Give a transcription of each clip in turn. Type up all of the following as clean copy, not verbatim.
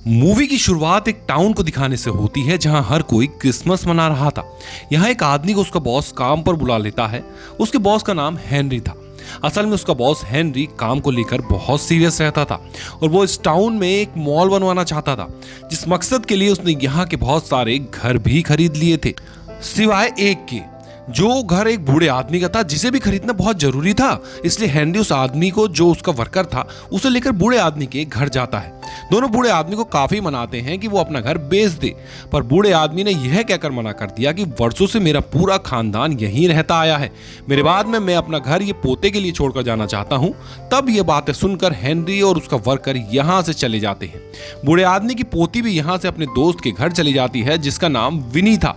Movie की शुरुआत एक टाउन को दिखाने से होती है जहां हर कोई क्रिसमस मना रहा था। यहाँ एक आदमी को उसका बॉस काम पर बुला लेता है। उसके बॉस का नाम हेनरी था। असल में उसका बॉस हेनरी काम को लेकर बहुत सीरियस रहता था और वो इस टाउन में एक मॉल बनवाना चाहता था, जिस मकसद के लिए उसने यहाँ के बहुत सारे घर भी खरीद लिए थे, सिवाय एक के, जो घर एक बूढ़े आदमी का था जिसे भी खरीदना बहुत जरूरी था। इसलिए हेनरी उस आदमी को, जो उसका वर्कर था, उसे लेकर बूढ़े आदमी के घर जाता है। दोनों बूढ़े आदमी को काफी मनाते हैं कि वो अपना घर बेच दे, पर बूढ़े आदमी ने यह कहकर मना कर दिया कि वर्षों से मेरा पूरा खानदान यहीं रहता आया है, मेरे बाद में मैं अपना घर ये पोते के लिए छोड़कर जाना चाहता हूँ। तब ये बातें सुनकर हेनरी और उसका वर्कर यहाँ से चले जाते हैं। बूढ़े आदमी की पोती भी यहाँ से अपने दोस्त के घर चली जाती है, जिसका नाम विनी था।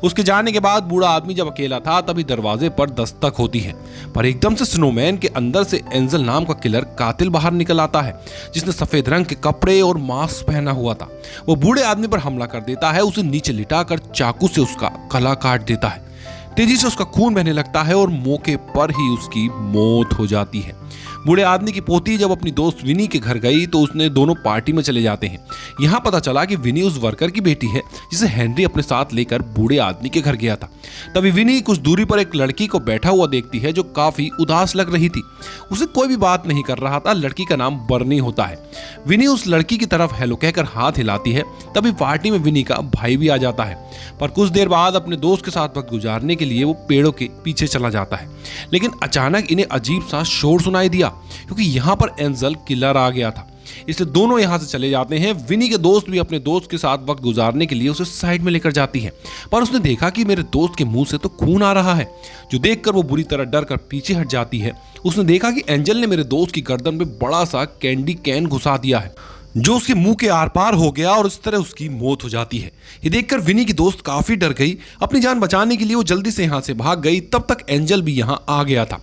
उसके जाने के बाद बूढ़ा आदमी जब अकेला था तभी दरवाजे पर दस्तक होती है, पर एकदम से स्नोमैन के अंदर से एंजल नाम का किलर कातिल बाहर निकल आता है, जिसने सफेद रंग के कपड़े और मास्क पहना हुआ था। वो बूढ़े आदमी पर हमला कर देता है, उसे नीचे लिटाकर चाकू से उसका गला काट देता है। तेजी से उसका खून बहने लगता है और मौके पर ही उसकी मौत हो जाती है। बूढ़े आदमी की पोती जब अपनी दोस्त विनी के घर गई तो उसने दोनों पार्टी में चले जाते हैं। यहाँ पता चला कि विनी उस वर्कर की बेटी है जिसे हेनरी अपने साथ लेकर बूढ़े आदमी के घर गया था। तभी विनी कुछ दूरी पर एक लड़की को बैठा हुआ देखती है जो काफी उदास लग रही थी। उसे कोई भी बात नहीं कर रहा था। लड़की का नाम बर्नी होता है। विनी उस लड़की की तरफ हेलो कहकर हाथ हिलाती है। तभी पार्टी में विनी का भाई भी आ जाता है, पर कुछ देर बाद अपने दोस्त के साथ वक्त गुजारने के लिए वो पेड़ों के पीछे चला जाता है। लेकिन अचानक इन्हें अजीब सा शोर सुनाई दिया, क्योंकि यहाँ पर एंजल किलर आ गया था। इसलिए दोनों यहाँ से चले जाते हैं। विनी के दोस्त भी अपने दोस्त के साथ वक्त गुजारने के लिए उसे साइड में लेकर जाती है, पर उसने देखा कि मेरे दोस्त के मुंह से तो खून आ रहा है, जो देखकर वो बुरी तरह डर कर पीछे हट जाती है। उसने देखा कि एंजल ने मेरे दोस्त की गर्दन में बड़ा सा कैंडी कैन घुसा दिया है, जो उसके मुंह के आर पार हो गया और इस तरह उसकी मौत हो जाती है। ये देखकर विनी की दोस्त काफी डर गई। अपनी जान बचाने के लिए वो जल्दी से यहाँ से भाग गई। तब तक एंजल भी यहाँ आ गया था।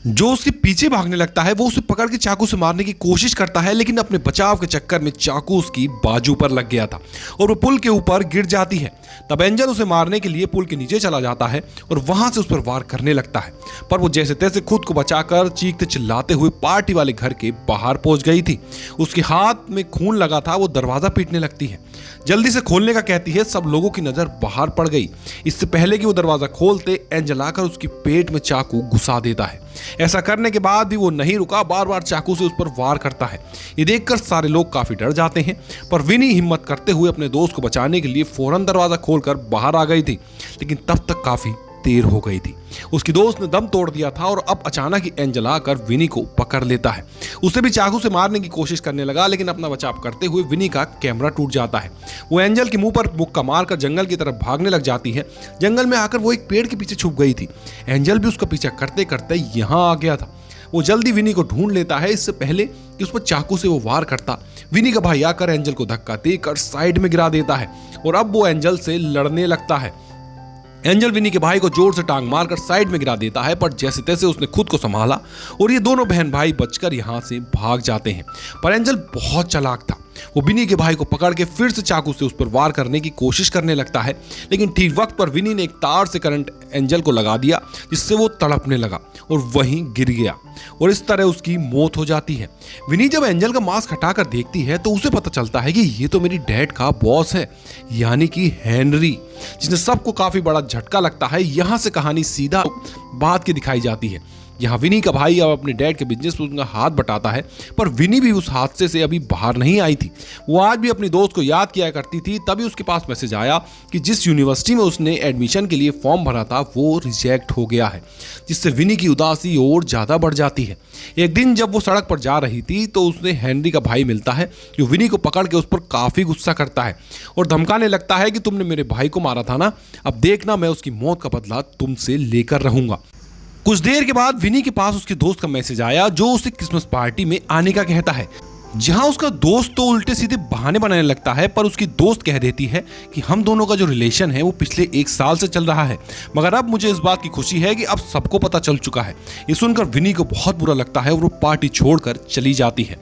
जो उसके पीछे भागने लगता है वो उसे पकड़ के चाकू से मारने की कोशिश करता है, लेकिन अपने बचाव के चक्कर में चाकू उसकी बाजू पर लग गया था और वो पुल के ऊपर गिर जाती है। तब एंजल उसे मारने के लिए पुल के नीचे चला जाता है और वहां से उस पर वार करने लगता है, पर वो जैसे तैसे खुद को बचाकर चीखते चिल्लाते हुए पार्टी वाले घर के बाहर पहुंच गई थी। उसके हाथ में खून लगा था। वो दरवाजा पीटने लगती है, जल्दी से खोलने का कहती है। सब लोगों की नजर बाहर पड़ गई। इससे पहले कि वो दरवाजा खोलते, एंजल आकर उसकी पेट में चाकू घुसा देता है। ऐसा करने के बाद भी वो नहीं रुका, बार बार चाकू से उस पर वार करता है। ये देखकर सारे लोग काफी डर जाते हैं, पर विनी हिम्मत करते हुए अपने दोस्त को बचाने के लिए फौरन दरवाजा खोलकर बाहर आ गई थी, लेकिन तब तक काफी देर हो गई थी। उसकी दोस्त ने दम तोड़ दिया था और अब अचानक ही एंजल आकर विनी को पकड़ लेता है। उसे भी चाकू से मारने की कोशिश करने लगा, लेकिन अपना बचाव करते हुए विनी का कैमरा टूट जाता है। वो एंजल के मुंह पर मुक्का मारकर जंगल की तरफ भागने लग जाती है। जंगल में आकर वो एक पेड़ के पीछे छुप गई थी। एंजल भी उसका पीछा करते करते यहाँ आ गया था। वो जल्दी विनी को ढूंढ लेता है, इससे पहले कि उस पर चाकू से वो वार करता। विनी का भाई आकर एंजल को धक्का देकर साइड में गिरा देता है और अब वो एंजल से लड़ने लगता है। एंजल विनी के भाई को जोर से टांग मारकर साइड में गिरा देता है, पर जैसे तैसे उसने खुद को संभाला और ये दोनों बहन भाई बचकर यहाँ से भाग जाते हैं। पर एंजल बहुत चालाक था। वो विनी के भाई को पकड़ के फिर से चाकू से उस पर वार करने की कोशिश करने लगता है, लेकिन ठीक वक्त पर विनी ने एक तार से करंट एंजल को लगा दिया, जिससे वो तड़पने लगा और वहीं गिर गया और इस तरह उसकी मौत हो जाती है। विनी जब एंजल का मास्क हटाकर देखती है तो उसे पता चलता है कि ये तो मेरी डैड का बॉस है, यानी कि हेनरी, जिसने सबको काफी बड़ा झटका लगता है। यहाँ से कहानी सीधा बात की दिखाई जाती है। यहाँ विनी का भाई अब अपने डैड के बिजनेस में उनका हाथ बटाता है, पर विनी भी उस हादसे से अभी बाहर नहीं आई थी। वो आज भी अपनी दोस्त को याद किया करती थी। तभी उसके पास मैसेज आया कि जिस यूनिवर्सिटी में उसने एडमिशन के लिए फॉर्म भरा था वो रिजेक्ट हो गया है, जिससे विनी की उदासी और ज्यादा बढ़ जाती है। एक दिन जब वो सड़क पर जा रही थी तो उसने हेनरी का भाई मिलता है, जो विनी को पकड़ के उस पर काफी गुस्सा करता है और धमकाने लगता है कि तुमने मेरे भाई को मारा था ना, अब देखना मैं उसकी मौत का बदला तुमसे लेकर रहूंगा। कुछ देर के बाद विनी के पास उसके दोस्त का मैसेज आया, जो उसे क्रिसमस पार्टी में आने का कहता है। जहां उसका दोस्त तो उल्टे सीधे बहाने बनाने लगता है, पर उसकी दोस्त कह देती है कि हम दोनों का जो रिलेशन है वो पिछले 1 साल से चल रहा है, मगर अब मुझे इस बात की खुशी है कि अब सबको पता चल चुका है। ये सुनकर विनी को बहुत बुरा लगता है और वो पार्टी छोड़कर चली जाती है।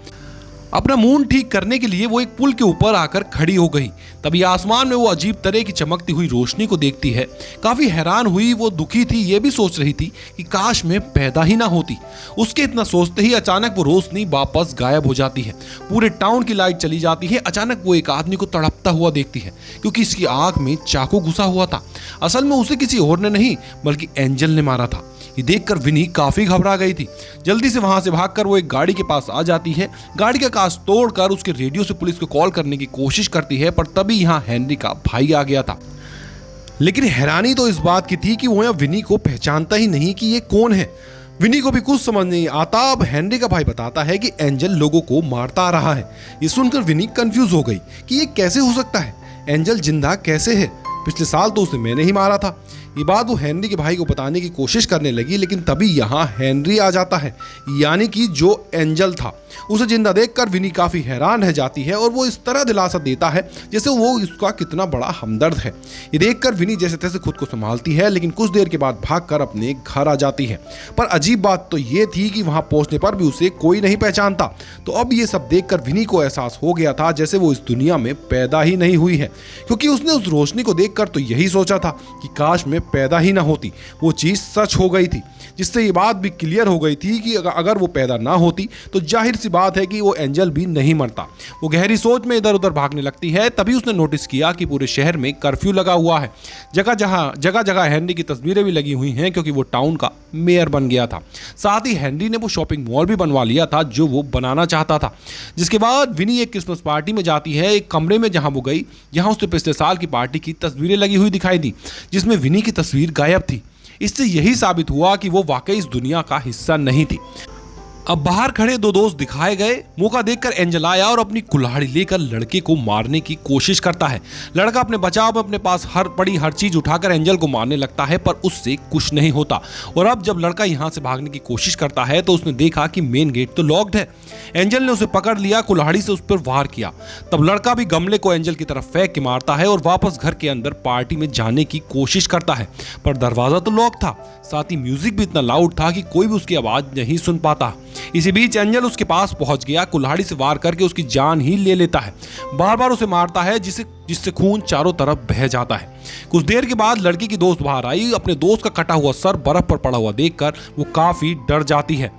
अपना मूड ठीक करने के लिए वो एक पुल के ऊपर आकर खड़ी हो गई। तभी आसमान में वो अजीब तरह की चमकती हुई रोशनी को देखती है। काफी हैरान हुई, वो दुखी थी, ये भी सोच रही थी कि काश मैं पैदा ही ना होती। उसके इतना सोचते ही अचानक वो रोशनी वापस गायब हो जाती है। पूरे टाउन की लाइट चली जाती है। अचानक वो एक आदमी को तड़पता हुआ देखती है, क्योंकि इसकी आंख में चाकू घुसा हुआ था। असल में उसे किसी और ने नहीं बल्कि एंजल ने मारा था। ये देखकर विनी काफी घबरा गई थी। जल्दी से वहां से भागकर वो एक गाड़ी के पास आ जाती है। गाड़ी का कांच तोड़कर उसके रेडियो से पुलिस को कॉल करने की कोशिश करती है, पर तभी यहाँ हेनरी का भाई आ गया था। लेकिन हैरानी तो इस बात की थी कि वो यहाँ विनी को पहचानता ही नहीं कि ये कौन है। विनी को भी कुछ समझ नहीं आता। अब हेनरी का भाई बताता है कि एंजल लोगों को मारता आ रहा है। ये सुनकर विनी कंफ्यूज हो गई कि ये कैसे हो सकता है, एंजल जिंदा कैसे है? पिछले साल तो उसे मैंने ही मारा था। ये बात वो हेनरी के भाई को बताने की कोशिश करने लगी, लेकिन तभी यहाँ हेनरी आ जाता है, यानी कि जो एंजल था। उसे जिंदा देखकर विनी काफी हैरान रह जाती है और वो इस तरह दिलासा देता है जैसे वो उसका कितना बड़ा हमदर्द है। ये देखकर विनी जैसे तैसे खुद को संभालती है, लेकिन कुछ देर के बाद भागकर अपने घर आ जाती है। पर अजीब बात तो ये थी कि वहां पहुंचने पर भी उसे कोई नहीं पहचानता। तो अब ये सब देखकर विनी को एहसास हो गया था जैसे वो इस दुनिया में पैदा ही नहीं हुई है, क्योंकि उसने उस रोशनी को देखकर तो यही सोचा था कि काश मैं पैदा ही ना होती। वो चीज सच हो गई थी, जिससे ये बात भी क्लियर हो गई थी कि अगर वो पैदा ना होती तो जाहिर सी बात है कि वो एंजल भी नहीं मरता। वो गहरी सोच में इधर उधर भागने लगती है। तभी उसने नोटिस किया कि पूरे शहर में कर्फ्यू लगा हुआ है। जगह जगह हेनरी की तस्वीरें भी लगी हुई हैं, क्योंकि वो टाउन का मेयर बन गया था। साथ ही हेनरी ने वो शॉपिंग मॉल भी बनवा लिया था जो वो बनाना चाहता था। जिसके बाद विनी एक क्रिसमस पार्टी में जाती है। एक कमरे में जहां वो गई, यहां उसने पिछले साल की पार्टी की तस्वीरें लगी हुई दिखाई दी, जिसमें विनी की तस्वीर गायब थी। इससे यही साबित हुआ कि वो वाकई इस दुनिया का हिस्सा नहीं थी। अब बाहर खड़े दो दोस्त दिखाए गए। मौका देखकर एंजल आया और अपनी कुल्हाड़ी लेकर लड़के को मारने की कोशिश करता है। लड़का अपने बचाव में अपने पास हर चीज उठाकर एंजल को मारने लगता है, पर उससे कुछ नहीं होता। और अब जब लड़का यहाँ से भागने की कोशिश करता है तो उसने देखा कि मेन गेट तो लॉक्ड है। एंजल ने उसे पकड़ लिया, कुल्हाड़ी से उस पर वार किया। तब लड़का भी गमले को एंजल की तरफ फेंक के मारता है और वापस घर के अंदर पार्टी में जाने की कोशिश करता है, पर दरवाजा तो लॉक था। साथ ही म्यूजिक भी इतना लाउड था कि कोई भी उसकी आवाज नहीं सुन पाता। इसी बीच एंजल उसके पास पहुंच गया, कुल्हाड़ी से वार करके उसकी जान ही ले लेता है। बार बार उसे मारता है, जिससे खून चारों तरफ बह जाता है। कुछ देर के बाद लड़की की दोस्त बाहर आई। अपने दोस्त का कटा हुआ सर बर्फ पर पड़ा हुआ देखकर वो काफी डर जाती है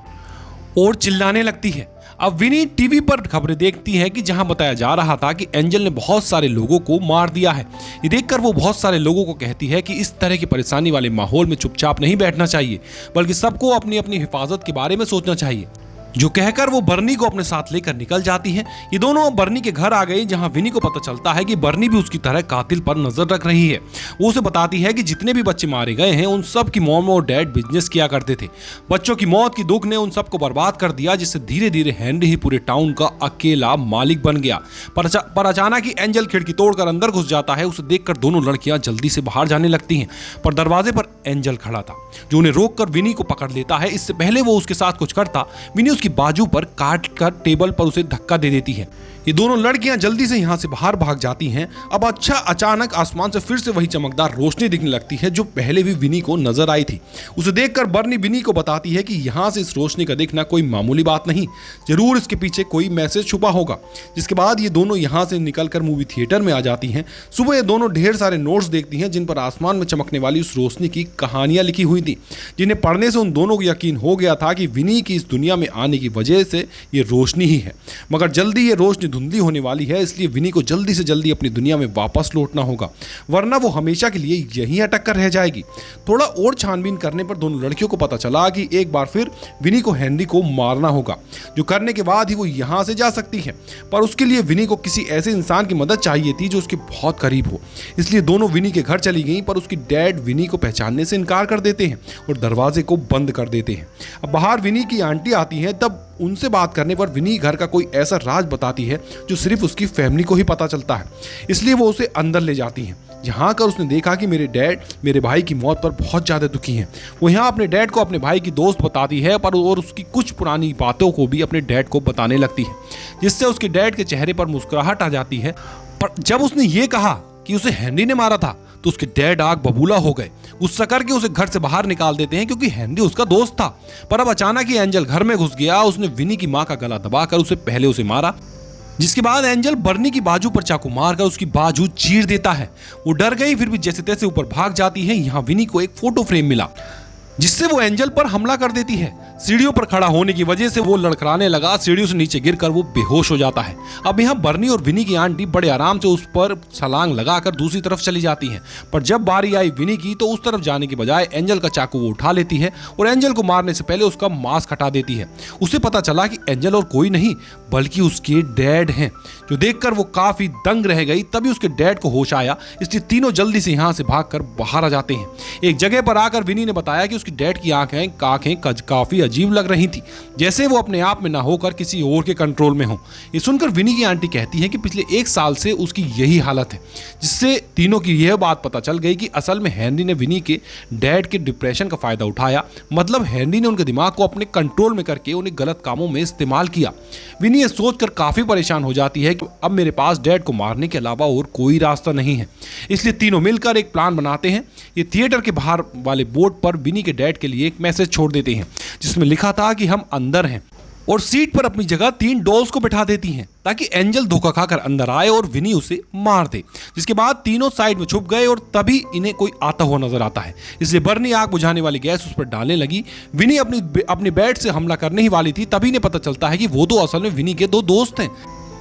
और चिल्लाने लगती है। अब विनी टीवी पर खबरें देखती है कि जहां बताया जा रहा था कि एंजल ने बहुत सारे लोगों को मार दिया है। ये देखकर वो बहुत सारे लोगों को कहती है कि इस तरह की परेशानी वाले माहौल में चुपचाप नहीं बैठना चाहिए, बल्कि सबको अपनी अपनी हिफाजत के बारे में सोचना चाहिए। जो कहकर वो बर्नी को अपने साथ लेकर निकल जाती है। ये दोनों बर्नी के घर आ गई, जहां विनी को पता चलता है कि बर्नी भी उसकी तरह कातिल पर नजर रख रही है। वो उसे बताती है कि जितने भी बच्चे मारे गए हैं उन सब की मॉम और डैड बिजनेस किया करते थे। बच्चों की मौत की दुख ने उन सबको बर्बाद कर दिया, जिससे धीरे धीरे हेनरी ही पूरे टाउन का अकेला मालिक बन गया। पर अचानक ही एंजल खिड़की तोड़कर अंदर घुस जाता है। उसे देखकर दोनों लड़कियां जल्दी से बाहर जाने लगती हैं, पर दरवाजे पर एंजल खड़ा था, जो उन्हें रोककर विनी को पकड़ लेता है। इससे पहले वो उसके साथ कुछ करता, विनी उसकी बाजू पर काट कर टेबल पर उसे धक्का दे देती है। ये दोनों लड़कियां जल्दी से यहाँ से बाहर भाग जाती हैं। अब अचानक आसमान से फिर से वही चमकदार रोशनी दिखने लगती है जो पहले भी विनी को नजर आई थी। उसे देखकर बर्नी विनी को बताती है कि यहाँ से इस रोशनी का दिखना कोई मामूली बात नहीं, जरूर इसके पीछे कोई मैसेज छुपा होगा। जिसके बाद ये दोनों यहाँ से निकलकर मूवी थिएटर में आ जाती हैं। सुबह ये दोनों ढेर सारे नोट्स देखती हैं, जिन पर आसमान में चमकने वाली उस रोशनी की कहानियां लिखी हुई थी, जिन्हें पढ़ने से उन दोनों को यकीन हो गया था कि विनी की इस दुनिया में आने की वजह से ये रोशनी ही है। मगर जल्दी ये रोशनी धुंधली होने वाली है, इसलिए विनी को जल्दी से जल्दी अपनी दुनिया में वापस लौटना होगा, वरना वो हमेशा के लिए यहीं अटक कर रह जाएगी। थोड़ा और छानबीन करने पर दोनों लड़कियों को पता चला कि एक बार फिर विनी को हेनरी को मारना होगा, जो करने के बाद ही वो यहां से जा सकती है। पर उसके लिए विनी को किसी ऐसे इंसान की मदद चाहिए थी जो उसके बहुत करीब हो। इसलिए दोनों विनी के घर चली गई, पर उसकी डैड विनी को पहचानने से इनकार कर देते हैं और दरवाजे को बंद कर देते हैं। अब बाहर विनी की आंटी आती है। तब उनसे बात करने पर विनी घर का कोई ऐसा राज बताती है जो सिर्फ उसकी फैमिली को ही पता चलता है। इसलिए वो उसे अंदर ले जाती हैं। यहाँ आकर उसने देखा कि मेरे डैड मेरे भाई की मौत पर बहुत ज़्यादा दुखी हैं। वो यहाँ अपने डैड को अपने भाई की दोस्त बताती है, पर और उसकी कुछ पुरानी बातों को भी अपने डैड को बताने लगती है, जिससे उसके डैड के चेहरे पर मुस्कुराहट आ जाती है। पर जब उसने ये कहा कि उसे हेनरी ने मारा था तो उसके डैड आग बबूला हो गए। गुस्सा करके उसे घर से बाहर निकाल देते हैं क्योंकि हेनरी उसका दोस्त था। पर अब अचानक ही एंजल घर में घुस गया। उसने विनी की मां का गला दबाकर उसे मारा, जिसके बाद एंजल बर्नी की बाजू पर चाकू मारकर उसकी बाजू चीर देता है। वो डर गई, फिर भी जैसे तैसे ऊपर भाग जाती है। यहाँ विनी को एक फोटो फ्रेम मिला जिससे वो एंजल पर हमला कर देती है। सीढ़ियों पर खड़ा होने की वजह से वो लड़खड़ाने लगा। सीढ़ियों से नीचे गिरकर वो बेहोश हो जाता है। अब यहाँ बर्नी और विनी की आंटी बड़े आराम से उस पर छलांग लगाकर दूसरी तरफ चली जाती हैं। पर जब बारी आई विनी की तो उस तरफ जाने के बजाय एंजल का चाकू वो उठा लेती है और एंजल को मारने से पहले उसका मास्क हटा देती है। उसे पता चला कि एंजल और कोई नहीं बल्कि उसके डैड हैं, जो देखकर वो काफी दंग रह गई। तभी उसके डैड को होश आया, इसलिए तीनों जल्दी से यहाँ से भागकर बाहर आ जाते हैं। एक जगह पर आकर विनी ने बताया कि उसकी डैड की आंखें काफी अजीब लग रही थी, जैसे वो अपने आप में ना होकर किसी और के कंट्रोल में हो। ये सुनकर विनी की आंटी कहती है कि पिछले 1 साल से उसकी यही हालत है, जिससे तीनों की यह बात पता चल गई कि असल में हेनरी ने विनी के डैड के डिप्रेशन का फायदा उठाया। मतलब हेनरी ने उनके दिमाग को अपने कंट्रोल में करके उन्हें गलत कामों में इस्तेमाल किया। विनी ये सोचकर काफी परेशान हो जाती है कि अब मेरे पास डैड को मारने के अलावा और कोई रास्ता नहीं है। इसलिए तीनों मिलकर एक प्लान बनाते हैं। ये थिएटर के बाहर वाले बोर्ड पर विनी के डैड के लिए एक मैसेज छोड़ देते हैं जिसमें लिखा था कि हम अंदर हैं, और सीट पर अपनी जगह 3 डॉल्स को बिठा देती हैं ताकि एंजल धोखा खाकर अंदर आए और विनी उसे मार दे। जिसके बाद तीनों साइड में छुप गए और तभी इन्हें कोई आता हुआ नजर आता है। इसलिए बर्नी आग बुझाने वाली गैस उस पर डालने लगी। विनी अपनी बेड से हमला करने ही वाली थी, तभी इन्हें पता चलता है कि वो तो असल में विनी के 2 दोस्त हैं।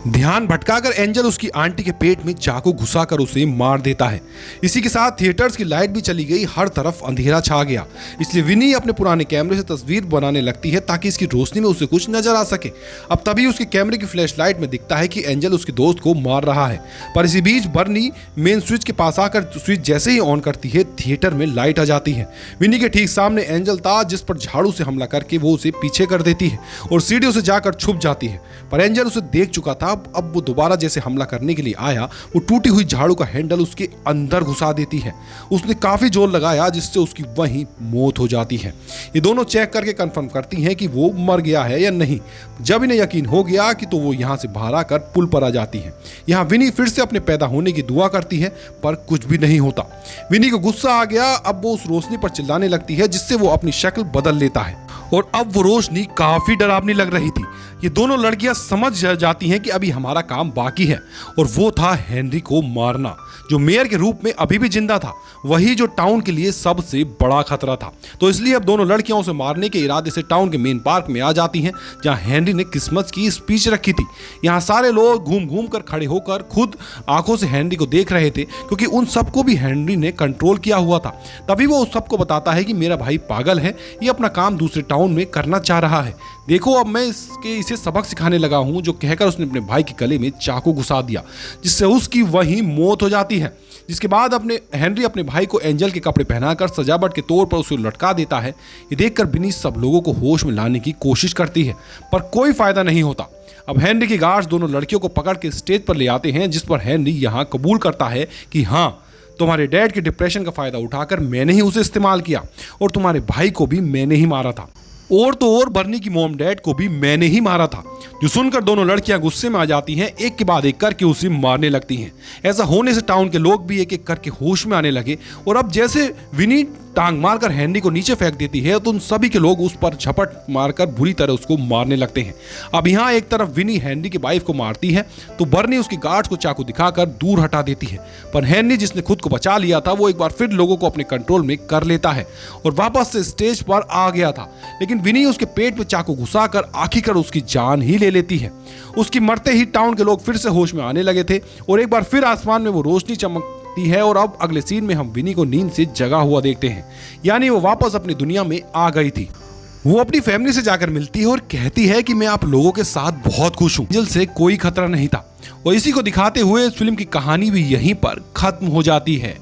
ध्यान भटकाकर एंजल उसकी आंटी के पेट में चाकू घुसाकर उसे मार देता है। इसी के साथ थिएटर्स की लाइट भी चली गई, हर तरफ अंधेरा छा गया। इसलिए विनी अपने पुराने कैमरे से तस्वीर बनाने लगती है ताकि इसकी रोशनी में उसे कुछ नजर आ सके। अब तभी उसके कैमरे की फ्लैश लाइट में दिखता है कि एंजल उसके दोस्त को मार रहा है। पर इसी बीच बर्नी मेन स्विच के पास आकर स्विच जैसे ही ऑन करती है, थिएटर में लाइट आ जाती है। विनी के ठीक सामने एंजल था, जिस पर झाड़ू से हमला करके वो उसे पीछे कर देती है और सीढ़ियों से जाकर छुप जाती है। पर एंजल उसे देख चुका था। अब वो दोबारा जैसे हमला करने के लिए आया, वो टूटी हुई झाड़ू का हैंडल उसके अंदर घुसा देती है। उसने काफी जोर लगाया, जिससे उसकी वहीं मौत हो जाती है। ये दोनों चेक करके कंफर्म करती हैं कि वो मर गया है या नहीं। जब इन्हें यकीन हो गया कि तो वो यहाँ से बाहर आकर पुल पर आ जाती है। यहाँ विनी फिर से अपने पैदा होने की दुआ करती है, पर कुछ भी नहीं होता। विनी को गुस्सा आ गया। अब वो उस रोशनी पर चिल्लाने लगती है, जिससे वो अपनी शक्ल बदल लेता है और अब वो रोशनी काफी डरावनी लग रही थी। ये दोनों लड़कियां समझ जाती हैं कि अभी हमारा काम बाकी है, और वो था हेनरी को मारना, जो मेयर के रूप में अभी भी जिंदा था, वही जो टाउन के लिए सबसे बड़ा खतरा था। तो इसलिए अब दोनों लड़कियों से मारने के इरादे से टाउन के मेन पार्क में आ जाती हैं, जहां हेनरी ने क्रिसमस की स्पीच रखी थी। यहाँ सारे लोग घूम घूम कर खड़े होकर खुद आंखों से हेनरी को देख रहे थे, क्योंकि उन सबको भी हेनरी ने कंट्रोल किया हुआ था। तभी वो उस सबको बताता है कि मेरा भाई पागल है, ये अपना काम दूसरे टाउन में करना चाह रहा है। देखो अब मैं इसे सबक सिखाने लगा हूं, जो कहकर उसने अपने भाई के गले में चाकू घुसा दिया, जिससे उसकी वहीं मौत हो जाती है। जिसके बाद हेनरी अपने भाई को एंजल के कपड़े पहनाकर सजावट के तौर पर उसे लटका देता है। ये देखकर बिनी सब लोगों को होश में लाने की कोशिश करती है, पर कोई फायदा नहीं होता। अब हेनरी के गार्ड्स दोनों लड़कियों को पकड़ के स्टेज पर ले आते हैं, जिस पर हेनरी यहाँ कबूल करता है कि हाँ, तुम्हारे डैड के डिप्रेशन का फायदा उठाकर मैंने ही उसे इस्तेमाल किया, और तुम्हारे भाई को भी मैंने ही मारा था, और तो और बर्नी की मॉम डैड को भी मैंने ही मारा था। जो सुनकर दोनों लड़कियां गुस्से में आ जाती हैं, एक के बाद एक करके उसे मारने लगती हैं। ऐसा होने से टाउन के लोग भी एक एक करके होश में आने लगे, और अब जैसे विनी टांग मारकर हेनरी को नीचे फेंक देती है, तो उन सभी के लोग उस पर झपट मारकर बुरी तरह उसको मारने लगते हैं। अब यहाँ एक तरफ विनी हेनरी की वाइफ को मारती है, तो बर्नी उसके गार्ड्स को चाकू दिखाकर दूर हटा देती है। पर हेनरी, जिसने खुद को बचा लिया था, वो एक बार फिर लोगों को अपने कंट्रोल में कर लेता है और वापस से स्टेज पर आ गया था। लेकिन विनी उसके पेट में चाकू घुसाकर आखिरकार उसकी जान ही ले लेती है। उसकी मरते ही टाउन के लोग फिर से होश में आने लगे थे, और एक बार फिर आसमान में वो रोशनी चमकती है, और अब अगले सीन में हम विनी को नींद से जगा हुआ देखते हैं। यानी वो वापस अपनी दुनिया में आ गई थी। वो अपनी फैमिली से जाकर मिलती है और कहती है कि मैं आप लोगों के साथ बहुत खुश हूँ, एंजल से कोई खतरा नहीं था। और इसी को दिखाते हुए इस फिल्म की कहानी भी यहीं पर खत्म हो जाती है।